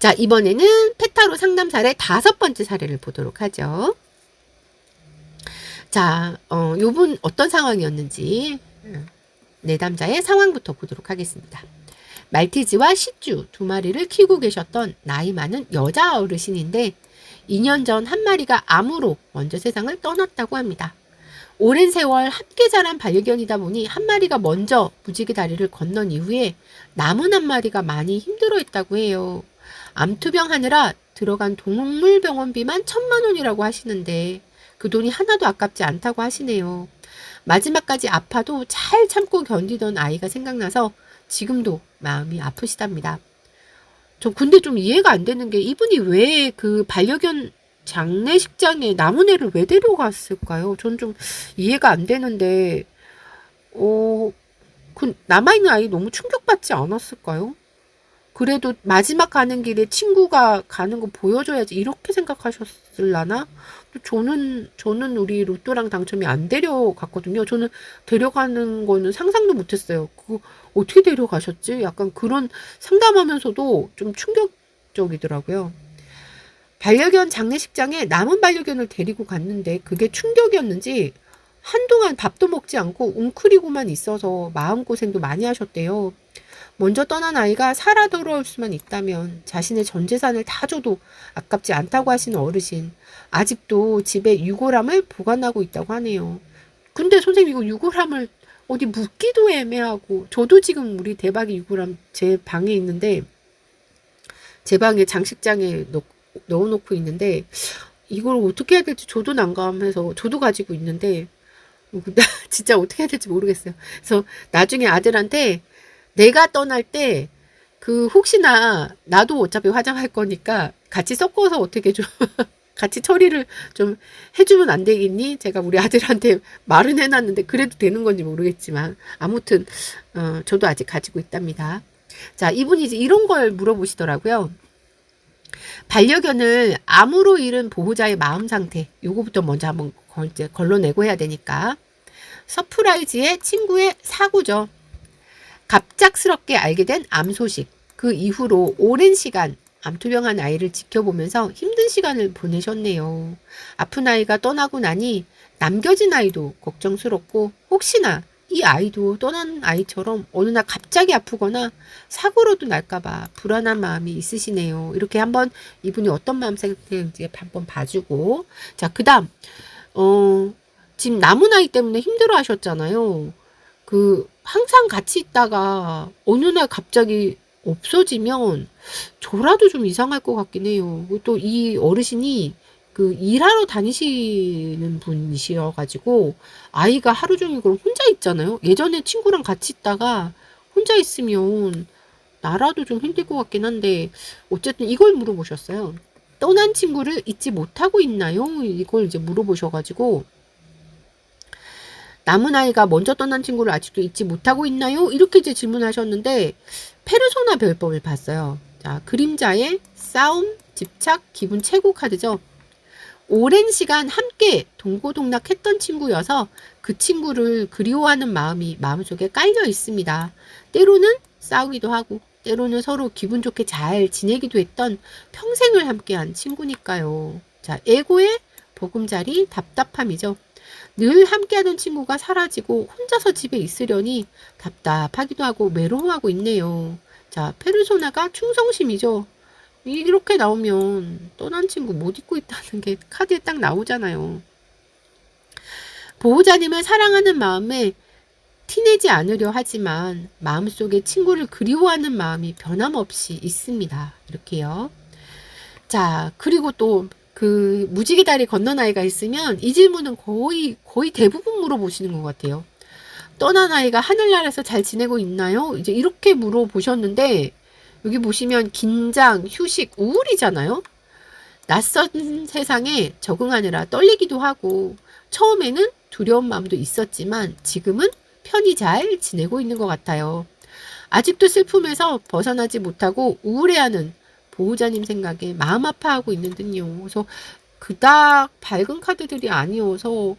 자, 이번에는 페타로 상담 사례 5번째 사례를 보도록 하죠. 자, 요분 어떤 상황이었는지 내담자의 상황부터 보도록 하겠습니다. 말티즈와 시쭈 2마리를 키우고 계셨던 나이 많은 여자 어르신인데 2년 전 한 마리가 암으로 먼저 세상을 떠났다고 합니다. 오랜 세월 함께 자란 반려견이다 보니 한 마리가 먼저 무지개 다리를 건넌 이후에 남은 한 마리가 많이 힘들어했다고 해요. 암투병 하느라 들어간 동물병원비만 1,000만 원이라고 하시는데 그 돈이 하나도 아깝지 않다고 하시네요. 마지막까지 아파도 잘 참고 견디던 아이가 생각나서 지금도 마음이 아프시답니다. 근데 좀 이해가 안 되는 게 이분이 왜 그 반려견 장례식장에 남은 애를 왜 데려갔을까요? 전 좀 이해가 안 되는데, 남아있는 아이 너무 충격받지 않았을까요? 그래도 마지막 가는 길에 친구가 가는 거 보여줘야지 이렇게 생각하셨을라나? 저는 우리 로또랑 당첨이 안 데려갔거든요. 저는 데려가는 거는 상상도 못했어요. 그거 어떻게 데려가셨지? 약간 그런 상담하면서도 좀 충격적이더라고요. 반려견 장례식장에 남은 반려견을 데리고 갔는데 그게 충격이었는지 한동안 밥도 먹지 않고 웅크리고만 있어서 마음고생도 많이 하셨대요. 먼저 떠난 아이가 살아 돌아올 수만 있다면 자신의 전 재산을 다 줘도 아깝지 않다고 하시는 어르신. 아직도 집에 유골함을 보관하고 있다고 하네요. 근데 선생님 이거 유골함을 어디 묻기도 애매하고 저도 지금 우리 대박이 유골함 제 방에 있는데 제 방에 장식장에 넣어놓고 있는데 이걸 어떻게 해야 될지 저도 난감해서 저도 가지고 있는데 진짜 어떻게 해야 될지 모르겠어요. 그래서 나중에 아들한테 내가 떠날 때 혹시나 나도 어차피 화장할 거니까 같이 섞어서 어떻게 좀 같이 처리를 좀 해주면 안 되겠니? 제가 우리 아들한테 말은 해놨는데 그래도 되는 건지 모르겠지만 아무튼 저도 아직 가지고 있답니다. 자, 이분이 이제 이런 걸 물어보시더라고요. 반려견을 암으로 잃은 보호자의 마음 상태 요거부터 먼저 한번 이제 걸러내고 해야 되니까 서프라이즈의 친구의 사고죠. 갑작스럽게 알게 된 암 소식. 그 이후로 오랜 시간 암투병한 아이를 지켜보면서 힘든 시간을 보내셨네요. 아픈 아이가 떠나고 나니 남겨진 아이도 걱정스럽고 혹시나 이 아이도 떠난 아이처럼 어느 날 갑자기 아프거나 사고로도 날까봐 불안한 마음이 있으시네요. 이렇게 한번 이분이 어떤 마음 상태인지 한번 봐주고. 자, 그 다음, 지금 남은 아이 때문에 힘들어 하셨잖아요. 항상 같이 있다가 어느 날 갑자기 없어지면 저라도 좀 이상할 것 같긴 해요. 또 이 어르신이 일하러 다니시는 분이셔가지고 아이가 하루 종일 그럼 혼자 있잖아요. 예전에 친구랑 같이 있다가 혼자 있으면 나라도 좀 힘들 것 같긴 한데 어쨌든 이걸 물어보셨어요. 떠난 친구를 잊지 못하고 있나요? 이걸 이제 물어보셔가지고 남은 아이가 먼저 떠난 친구를 아직도 잊지 못하고 있나요? 이렇게 이제 질문하셨는데 페르소나 별법을 봤어요. 자, 그림자의 싸움, 집착, 기분 최고 카드죠. 오랜 시간 함께 동고동락했던 친구여서 그 친구를 그리워하는 마음이 마음속에 깔려 있습니다. 때로는 싸우기도 하고 때로는 서로 기분 좋게 잘 지내기도 했던 평생을 함께한 친구니까요. 자, 에고의 보금자리 답답함이죠. 늘 함께하던 친구가 사라지고 혼자서 집에 있으려니 답답하기도 하고 외로워하고 있네요. 자, 페르소나가 충성심이죠. 이렇게 나오면 떠난 친구 못 잊고 있다는 게 카드에 딱 나오잖아요. 보호자님을 사랑하는 마음에 티내지 않으려 하지만 마음속에 친구를 그리워하는 마음이 변함없이 있습니다. 이렇게요. 자, 그리고 또 무지개 다리 건넌 아이가 있으면 이 질문은 거의 대부분 물어보시는 것 같아요. 떠난 아이가 하늘나라에서 잘 지내고 있나요? 이제 이렇게 물어보셨는데 여기 보시면 긴장, 휴식, 우울이잖아요. 낯선 세상에 적응하느라 떨리기도 하고 처음에는 두려운 마음도 있었지만 지금은 편히 잘 지내고 있는 것 같아요. 아직도 슬픔에서 벗어나지 못하고 우울해하는 보호자님 생각에 마음 아파하고 있는 듯요. 그래서 그닥 밝은 카드들이 아니어서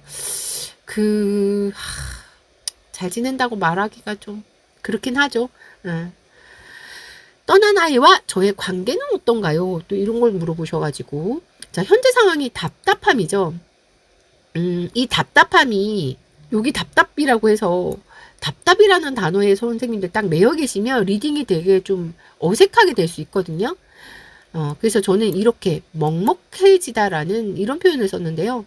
잘 지낸다고 말하기가 좀 그렇긴 하죠. 떠난 아이와 저의 관계는 어떤가요? 또 이런 걸 물어보셔가지고. 자, 현재 상황이 답답함이죠. 이 답답함이, 여기 답답이라고 해서, 답답이라는 단어에 선생님들 딱 매여 계시면 리딩이 되게 좀 어색하게 될 수 있거든요. 그래서 저는 이렇게 먹먹해지다라는 이런 표현을 썼는데요.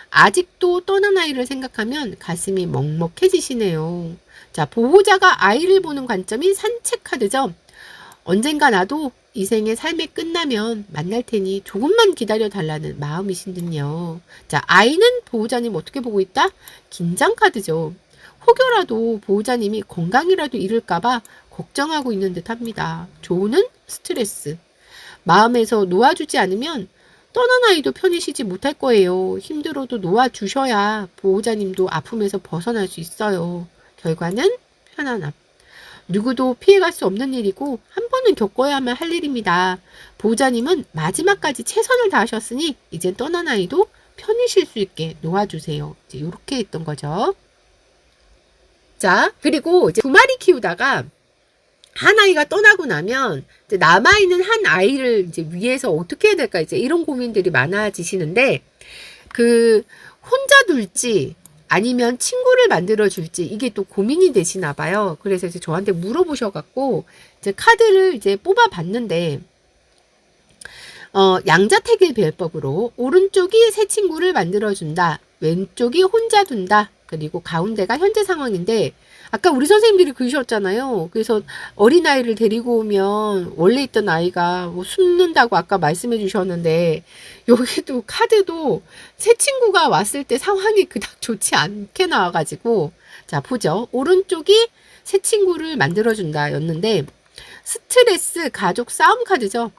아직도 떠난 아이를 생각하면 가슴이 먹먹해지시네요. 자, 보호자가 아이를 보는 관점이 산책 카드죠. 언젠가 나도 이 생의 삶이 끝나면 만날 테니 조금만 기다려 달라는 마음이신 듯요. 자, 아이는 보호자님 어떻게 보고 있다? 긴장 카드죠. 혹여라도 보호자님이 건강이라도 잃을까봐 걱정하고 있는 듯 합니다. 조는 스트레스. 마음에서 놓아주지 않으면 떠난 아이도 편히 쉬지 못할 거예요. 힘들어도 놓아주셔야 보호자님도 아픔에서 벗어날 수 있어요. 결과는 편안함. 누구도 피해갈 수 없는 일이고 한 번은 겪어야만 할 일입니다. 보호자님은 마지막까지 최선을 다하셨으니 이제 떠난 아이도 편히 쉴 수 있게 놓아주세요. 이제 이렇게 했던 거죠. 자, 그리고 이제 두 마리 키우다가 한 아이가 떠나고 나면 이제 남아있는 한 아이를 이제 위해서 어떻게 해야 될까, 이제 이런 고민들이 많아지시는데, 그 혼자 둘지 아니면 친구를 만들어 줄지 이게 또 고민이 되시나 봐요. 그래서 이제 저한테 물어보셔갖고 이제 카드를 이제 뽑아 봤는데, 양자택일 배열법으로 오른쪽이 새 친구를 만들어 준다, 왼쪽이 혼자 둔다, 그리고 가운데가 현재 상황인데, 아까 우리 선생님들이 그러셨잖아요. 그래서 어린아이를 데리고 오면 원래 있던 아이가 뭐 숨는다고 아까 말씀해 주셨는데, 여기도 카드도 새 친구가 왔을 때 상황이 그닥 좋지 않게 나와가지고, 자, 보죠. 오른쪽이 새 친구를 만들어준다 였는데, 스트레스, 가족 싸움 카드죠.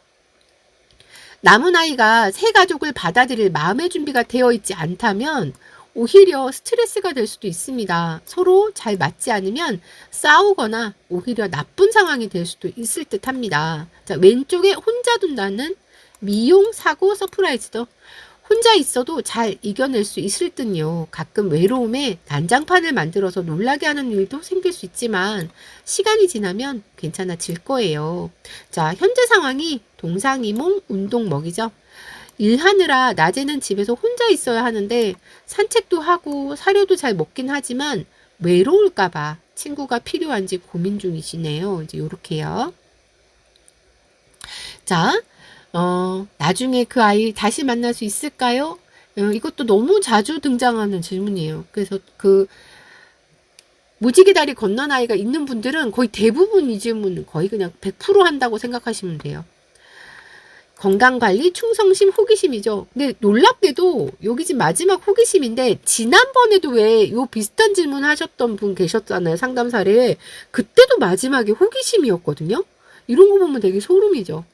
남은 아이가 새 가족을 받아들일 마음의 준비가 되어 있지 않다면 오히려 스트레스가 될 수도 있습니다. 서로 잘 맞지 않으면 싸우거나 오히려 나쁜 상황이 될 수도 있을 듯 합니다. 자, 왼쪽에 혼자 둔다는 미용, 사고, 서프라이즈도 혼자 있어도 잘 이겨낼 수 있을 듯요. 가끔 외로움에 난장판을 만들어서 놀라게 하는 일도 생길 수 있지만 시간이 지나면 괜찮아질 거예요. 자, 현재 상황이 동상이몽, 운동먹이죠. 일하느라 낮에는 집에서 혼자 있어야 하는데 산책도 하고 사료도 잘 먹긴 하지만 외로울까봐 친구가 필요한지 고민 중이시네요. 이제 요렇게요. 자, 나중에 그 아이 다시 만날 수 있을까요? 이것도 너무 자주 등장하는 질문이에요. 그래서 그 무지개 다리 건넌 아이가 있는 분들은 거의 대부분 이 질문 거의 그냥 100% 한다고 생각하시면 돼요. 건강관리, 충성심, 호기심이죠. 근데 놀랍게도 여기 지금 마지막 호기심인데, 지난번에도 왜 요 비슷한 질문 하셨던 분 계셨잖아요. 상담사례에. 그때도 마지막에 호기심이었거든요. 이런 거 보면 되게 소름이죠.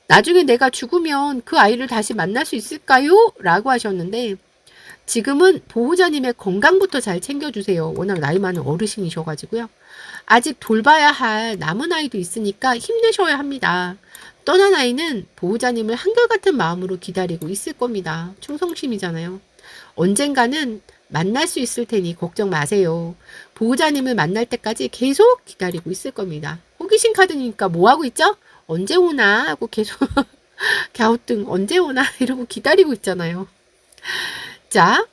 나중에 내가 죽으면 그 아이를 다시 만날 수 있을까요? 라고 하셨는데, 지금은 보호자님의 건강부터 잘 챙겨주세요. 워낙 나이 많은 어르신이셔가지고요. 아직 돌봐야 할 남은 아이도 있으니까 힘내셔야 합니다. 떠난 아이는 보호자님을 한결같은 마음으로 기다리고 있을 겁니다. 충성심이잖아요. 언젠가는 만날 수 있을 테니 걱정 마세요. 보호자님을 만날 때까지 계속 기다리고 있을 겁니다. 호기심 카드니까 뭐 하고 있죠? 언제 오나 하고 계속 갸우뚱 언제 오나 이러고 기다리고 있잖아요. 자,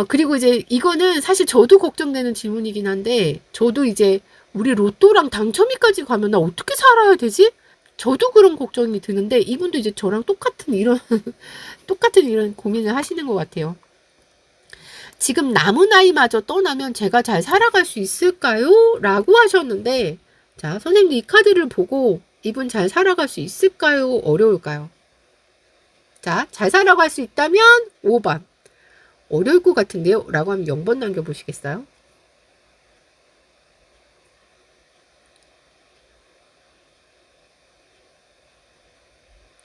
그리고 이제 이거는 사실 저도 걱정되는 질문이긴 한데, 저도 이제 우리 로또랑 당첨이까지 가면 나 어떻게 살아야 되지? 저도 그런 걱정이 드는데, 이분도 이제 저랑 똑같은 이런 고민을 하시는 것 같아요. 지금 남은 아이마저 떠나면 제가 잘 살아갈 수 있을까요? 라고 하셨는데, 자, 선생님도 이 카드를 보고 이분 잘 살아갈 수 있을까요? 어려울까요? 자, 잘 살아갈 수 있다면 5번. 어려울 것 같은데요? 라고 하면 0번 남겨보시겠어요?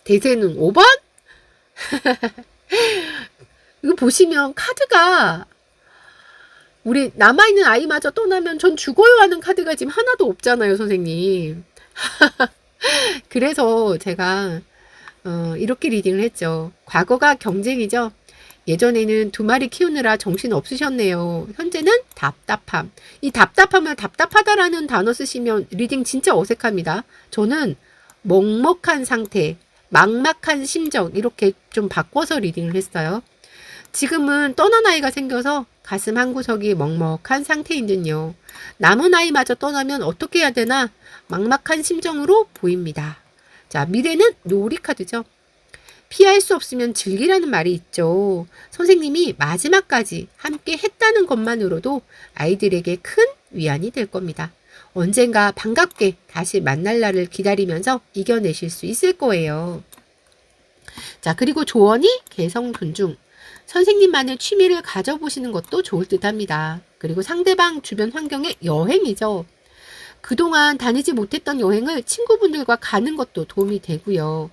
대세는 5번? 이거 보시면 카드가 우리 남아있는 아이마저 떠나면 전 죽어요 하는 카드가 지금 하나도 없잖아요, 선생님. 그래서 제가 이렇게 리딩을 했죠. 과거가 경쟁이죠. 예전에는 두 마리 키우느라 정신 없으셨네요. 현재는 답답함. 이 답답함을 답답하다라는 단어 쓰시면 리딩 진짜 어색합니다. 저는 먹먹한 상태, 막막한 심정 이렇게 좀 바꿔서 리딩을 했어요. 지금은 떠난 아이가 생겨서 가슴 한구석이 먹먹한 상태인 듯요. 남은 아이마저 떠나면 어떻게 해야 되나 막막한 심정으로 보입니다. 자, 미래는 놀이 카드죠. 피할 수 없으면 즐기라는 말이 있죠. 선생님이 마지막까지 함께 했다는 것만으로도 아이들에게 큰 위안이 될 겁니다. 언젠가 반갑게 다시 만날 날을 기다리면서 이겨내실 수 있을 거예요. 자, 그리고 조언이 개성 존중. 선생님만의 취미를 가져보시는 것도 좋을 듯 합니다. 그리고 상대방 주변 환경의 여행이죠. 그동안 다니지 못했던 여행을 친구분들과 가는 것도 도움이 되고요.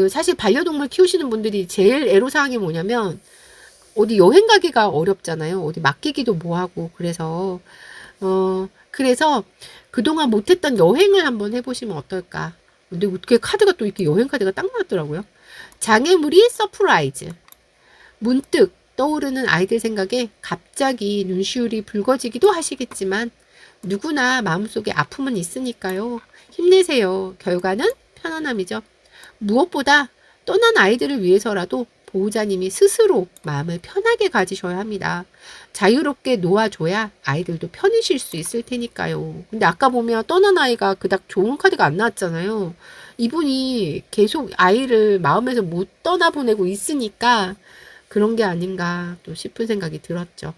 사실 반려동물 키우시는 분들이 제일 애로사항이 뭐냐면, 어디 여행 가기가 어렵잖아요. 어디 맡기기도 뭐하고. 그래서 그동안 못했던 여행을 한번 해보시면 어떨까. 근데 어떻게 카드가 또 이렇게 여행 카드가 딱 나왔더라고요. 장애물이 서프라이즈. 문득 떠오르는 아이들 생각에 갑자기 눈시울이 붉어지기도 하시겠지만 누구나 마음속에 아픔은 있으니까요. 힘내세요. 결과는 편안함이죠. 무엇보다 떠난 아이들을 위해서라도 보호자님이 스스로 마음을 편하게 가지셔야 합니다. 자유롭게 놓아줘야 아이들도 편히 쉴 수 있을 테니까요. 근데 아까 보면 떠난 아이가 그닥 좋은 카드가 안 나왔잖아요. 이분이 계속 아이를 마음에서 못 떠나보내고 있으니까 그런 게 아닌가 또 싶은 생각이 들었죠.